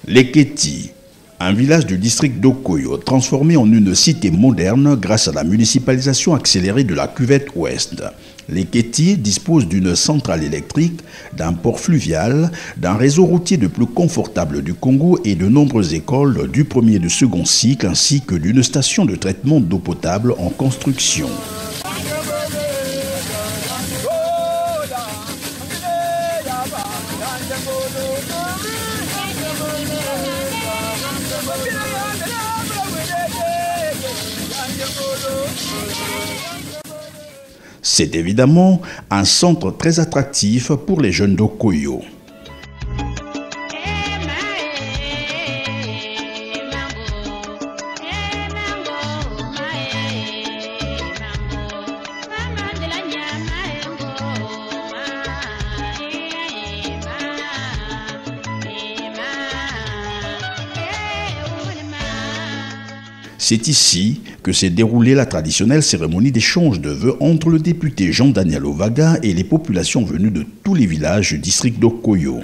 Leketi, un village du district d'Okoyo, transformé en une cité moderne grâce à la municipalisation accélérée de la cuvette ouest. Leketi dispose d'une centrale électrique, d'un port fluvial, d'un réseau routier le plus confortable du Congo et de nombreuses écoles du premier et du second cycle, ainsi que d'une station de traitement d'eau potable en construction. C'est évidemment un centre très attractif pour les jeunes d'Okoyo. C'est ici que s'est déroulée la traditionnelle cérémonie d'échange de vœux entre le député Jean-Daniel Ovaga et les populations venues de tous les villages du district d'Okoyo.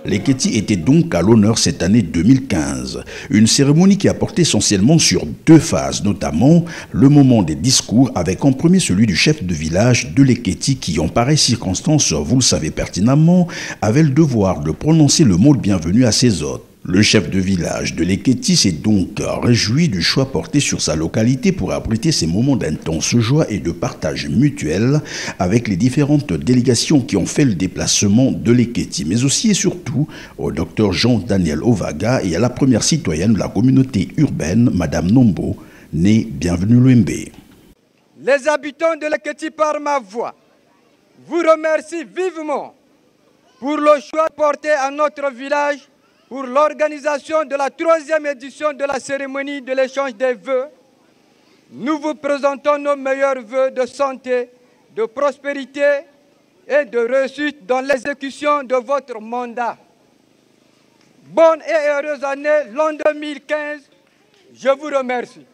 Leketi était donc à l'honneur cette année 2015. Une cérémonie qui a porté essentiellement sur deux phases, notamment le moment des discours avec en premier celui du chef de village de Leketi qui, en pareille circonstance, vous le savez pertinemment, avait le devoir de prononcer le mot de bienvenue à ses hôtes. Le chef de village de Leketi s'est donc réjoui du choix porté sur sa localité pour abriter ces moments d'intense joie et de partage mutuel avec les différentes délégations qui ont fait le déplacement de Leketi, mais aussi et surtout au docteur Jean-Daniel Ovaga et à la première citoyenne de la communauté urbaine, Madame Nombo, née Bienvenue Louembe. Les habitants de Leketi, par ma voix, vous remercient vivement pour le choix porté à notre village pour l'organisation de la 3e édition de la cérémonie de l'échange des vœux. Nous vous présentons nos meilleurs vœux de santé, de prospérité et de réussite dans l'exécution de votre mandat. Bonne et heureuse année, l'an 2015. Je vous remercie.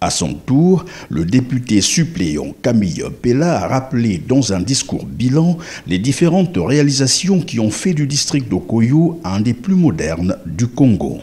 À son tour, le député suppléant Camille Pella a rappelé dans un discours bilan les différentes réalisations qui ont fait du district d'Okoyo un des plus modernes du Congo.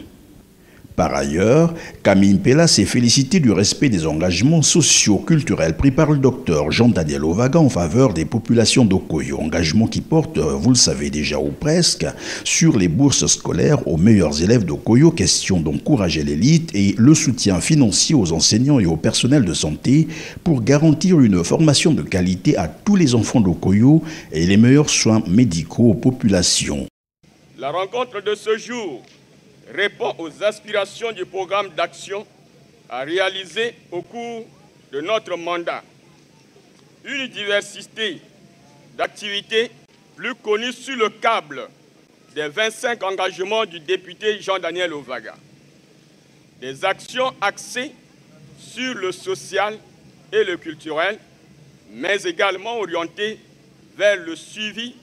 Par ailleurs, Camille Pella s'est félicité du respect des engagements socio-culturels pris par le docteur Jean-Daniel Ovaga en faveur des populations d'Okoyo. Engagement qui porte, vous le savez déjà ou presque, sur les bourses scolaires aux meilleurs élèves d'Okoyo, question d'encourager l'élite et le soutien financier aux enseignants et au personnel de santé pour garantir une formation de qualité à tous les enfants d'Okoyo et les meilleurs soins médicaux aux populations. La rencontre de ce jour répond aux aspirations du programme d'action à réaliser au cours de notre mandat. Une diversité d'activités plus connues sur le câble des 25 engagements du député Jean-Daniel Ovaga. Des actions axées sur le social et le culturel, mais également orienté vers le suivi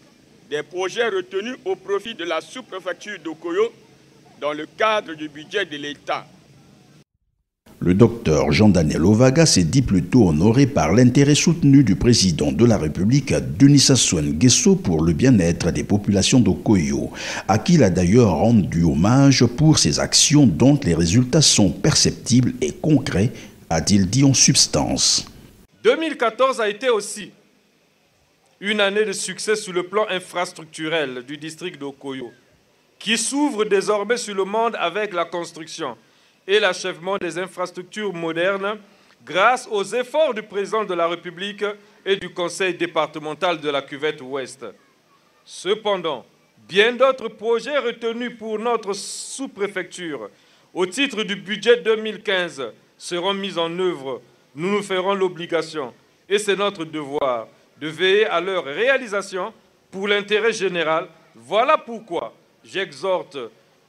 des projets retenus au profit de la sous-préfecture d'Okoyo dans le cadre du budget de l'État. Le docteur Jean-Daniel Ovaga s'est dit plutôt honoré par l'intérêt soutenu du président de la République, Denis Sassou Nguesso, pour le bien-être des populations d'Okoyo, à qui il a d'ailleurs rendu hommage pour ses actions dont les résultats sont perceptibles et concrets, a-t-il dit en substance. 2014 a été aussi une année de succès sur le plan infrastructurel du district d'Okoyo, qui s'ouvre désormais sur le monde avec la construction et l'achèvement des infrastructures modernes grâce aux efforts du président de la République et du conseil départemental de la Cuvette Ouest. Cependant, bien d'autres projets retenus pour notre sous-préfecture au titre du budget 2015 seront mis en œuvre. Nous nous ferons l'obligation, et c'est notre devoir, de veiller à leur réalisation pour l'intérêt général. Voilà pourquoi j'exhorte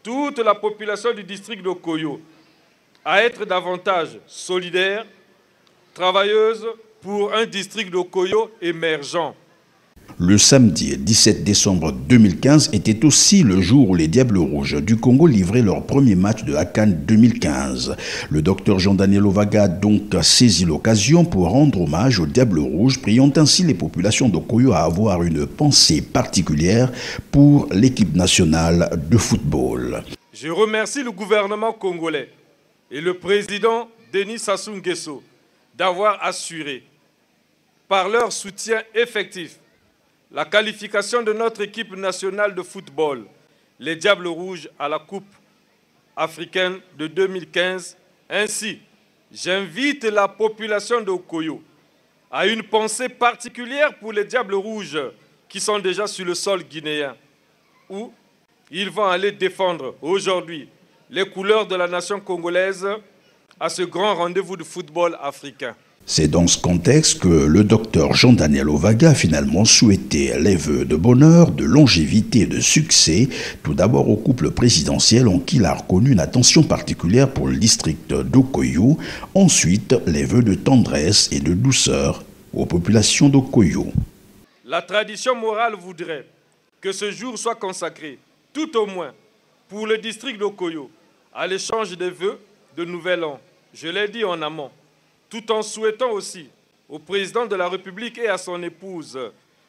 toute la population du district d'Okoyo à être davantage solidaire, travailleuse pour un district d'Okoyo émergent. Le samedi 17 décembre 2015 était aussi le jour où les Diables Rouges du Congo livraient leur premier match de la CAN 2015. Le docteur Jean-Daniel Ovaga a donc saisi l'occasion pour rendre hommage aux Diables Rouges, priant ainsi les populations d'Okoyo à avoir une pensée particulière pour l'équipe nationale de football. Je remercie le gouvernement congolais et le président Denis Sassou Nguesso d'avoir assuré, par leur soutien effectif, la qualification de notre équipe nationale de football, les Diables Rouges, à la Coupe africaine de 2015. Ainsi, j'invite la population d'Okoyo à une pensée particulière pour les Diables Rouges qui sont déjà sur le sol guinéen, où ils vont aller défendre aujourd'hui les couleurs de la nation congolaise à ce grand rendez-vous de football africain. C'est dans ce contexte que le docteur Jean-Daniel Ovaga a finalement souhaité les vœux de bonheur, de longévité et de succès, tout d'abord au couple présidentiel en qui il a reconnu une attention particulière pour le district d'Okoyo, ensuite les vœux de tendresse et de douceur aux populations d'Okoyo. La tradition morale voudrait que ce jour soit consacré, tout au moins pour le district d'Okoyo, à l'échange des vœux de Nouvel An. Je l'ai dit en amont, tout en souhaitant aussi au président de la République et à son épouse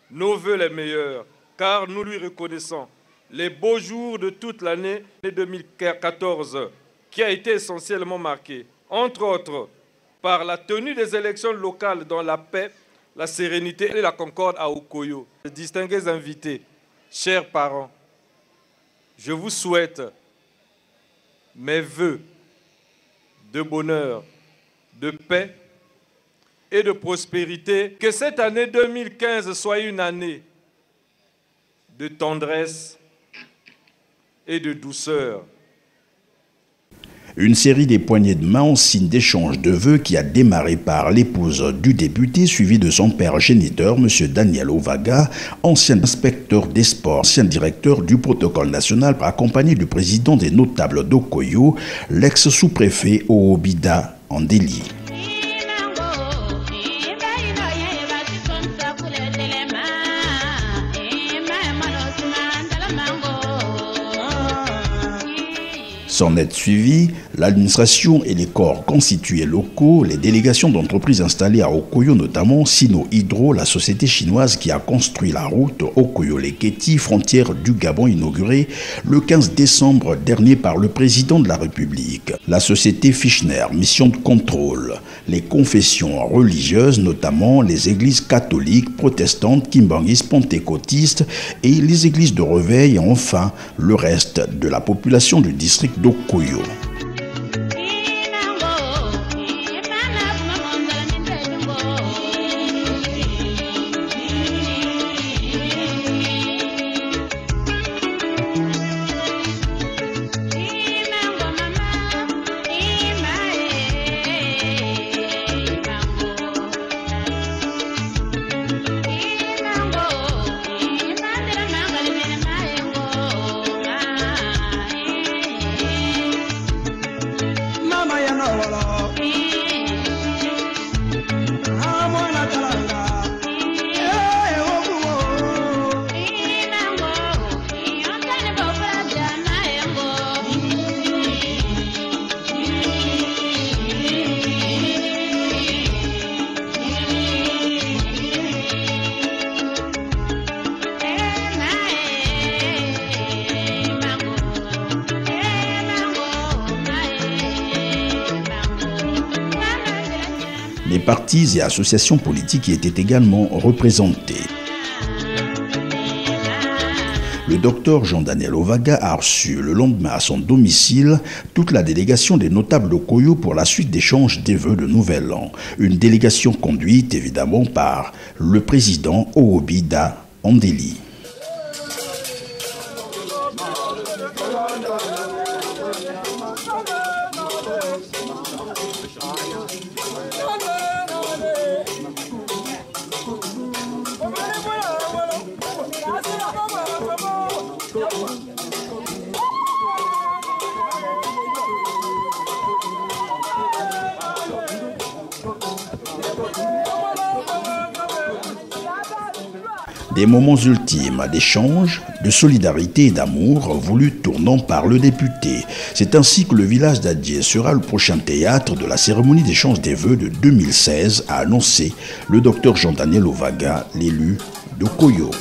nos vœux les meilleurs, car nous lui reconnaissons les beaux jours de toute l'année 2014, qui a été essentiellement marquée, entre autres, par la tenue des élections locales dans la paix, la sérénité et la concorde à Okoyo. Distingués invités, chers parents, je vous souhaite mes vœux de bonheur, de paix et de prospérité. Que cette année 2015 soit une année de tendresse et de douceur. Une série des poignées de main en signe d'échange de vœux qui a démarré par l'épouse du député, suivi de son père géniteur, M. Daniel Ovaga, ancien inspecteur des sports, ancien directeur du protocole national, accompagné du président des notables d'Okoyo, l'ex-sous-préfet Oobida Andeli. S'en est suivi, l'administration et les corps constitués locaux, les délégations d'entreprises installées à Okoyo, notamment Sino Hydro, la société chinoise qui a construit la route Okoyo-Leketi, frontière du Gabon, inaugurée le 15 décembre dernier par le président de la République. La société Fischner, mission de contrôle. Les confessions religieuses, notamment les églises catholiques, protestantes, kimbanguistes, pentecôtistes et les églises de réveil, et enfin le reste de la population du district d'Okoyo. Mama ya no wala, ah mwana talanga. Les partis et associations politiques y étaient également représentés. Le docteur Jean-Daniel Ovaga a reçu le lendemain à son domicile toute la délégation des notables d'Okoyo pour la suite d'échanges des vœux de Nouvel An. Une délégation conduite évidemment par le président Oobida Andeli. Des moments ultimes d'échange, de solidarité et d'amour voulus tournant par le député. C'est ainsi que le village d'Adjé sera le prochain théâtre de la cérémonie d'échange des vœux de 2016, a annoncé le docteur Jean-Daniel Ovaga, l'élu d'Okoyo.